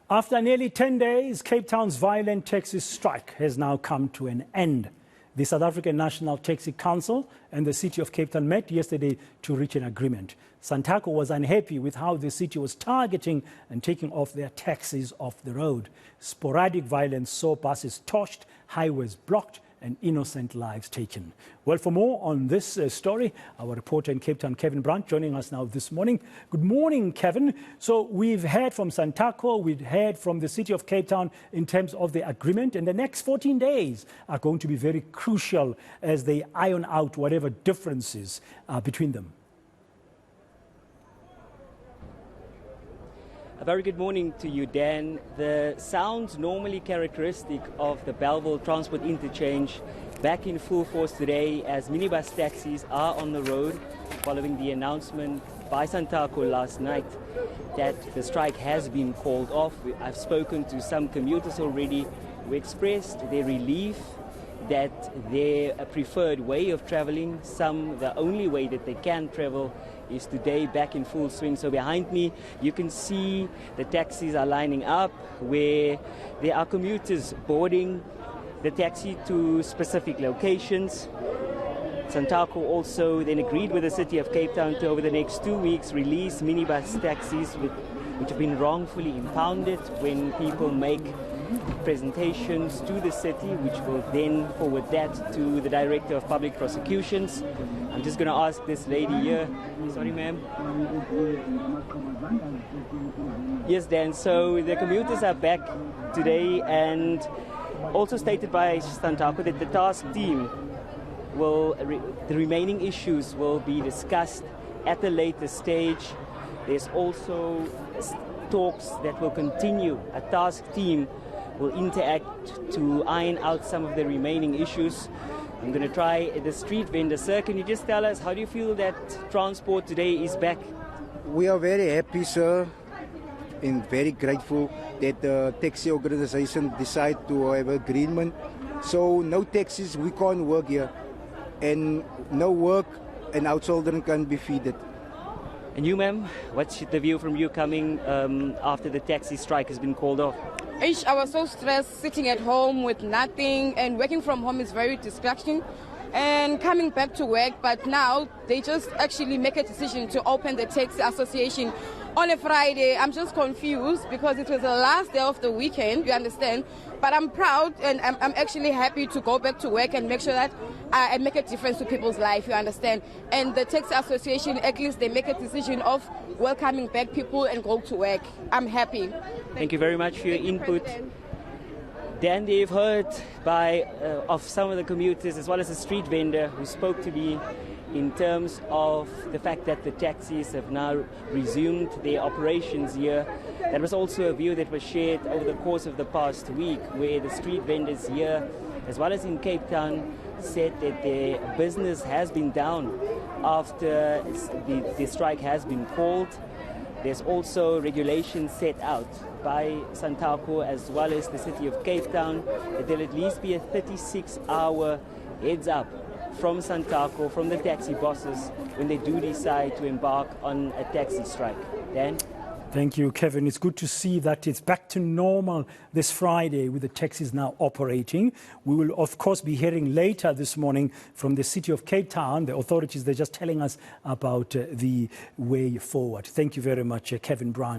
After nearly 10 days, Cape Town's violent taxi strike has now come to an end. The South African National Taxi Council and the City of Cape Town met yesterday to reach an agreement. Santaco was unhappy with how the city was targeting and taking off their taxis off the road. Sporadic violence saw buses torched, highways blocked, and innocent lives taken. Well, for more on this story, our reporter in Cape Town, Kevin Brandt, joining us now this morning. Good morning, Kevin. So we've heard from Santaco, we've heard from the City of Cape Town in terms of the agreement, and the next 14 days are going to be very crucial as they iron out whatever differences are between them. A very good morning to you, Dan. The sounds normally characteristic of the Belleville Transport Interchange back in full force today as minibus taxis are on the road following the announcement by Santaco last night that the strike has been called off. I've spoken to some commuters already who expressed their relief that their preferred way of traveling, the only way that they can travel, is today back in full swing. So behind me you can see the taxis are lining up where there are commuters boarding the taxi to specific locations. Santaco also then agreed with the City of Cape Town to, over the next 2 weeks, release minibus taxis which have been wrongfully impounded when people make presentations to the city, which will then forward that to the Director of Public Prosecutions. I'm just going to ask this lady here. Sorry, ma'am. Yes, Dan. So the commuters are back today, and also stated by Santaco that the task team the remaining issues will be discussed at a later stage. There's also talks that will continue. A task team will interact to iron out some of the remaining issues. I'm going to try the street vendor. Sir, can you just tell us, how do you feel that transport today is back? We are very happy, sir, and very grateful that the taxi organization decided to have agreement. So no taxis, we can't work here, and no work, and our children can be fed. And you, ma'am, what's the view from you coming after the taxi strike has been called off? I was so stressed sitting at home with nothing, and working from home is very distracting, and coming back to work. But now they just actually make a decision to open the taxi association on a Friday. I'm just confused because it was the last day of the weekend, you understand? But I'm proud, and I'm actually happy to go back to work and make sure that I make a difference to people's life, you understand? And the taxi association, at least they make a decision of welcoming back people and go to work. I'm happy. Thank you very much for your input. Dan, they've heard of some of the commuters as well as a street vendor who spoke to me in terms of the fact that the taxis have now resumed their operations here. That was also a view that was shared over the course of the past week, where the street vendors here, as well as in Cape Town, said that their business has been down after the strike has been called. There's also regulations set out by Santaco as well as the City of Cape Town that there'll at least be a 36-hour heads up from Santaco, from the taxi bosses, when they do decide to embark on a taxi strike. Dan? Thank you, Kevin. It's good to see that it's back to normal this Friday with the taxis now operating. We will, of course, be hearing later this morning from the City of Cape Town. The authorities, they're just telling us about the way forward. Thank you very much, Kevin Brandt.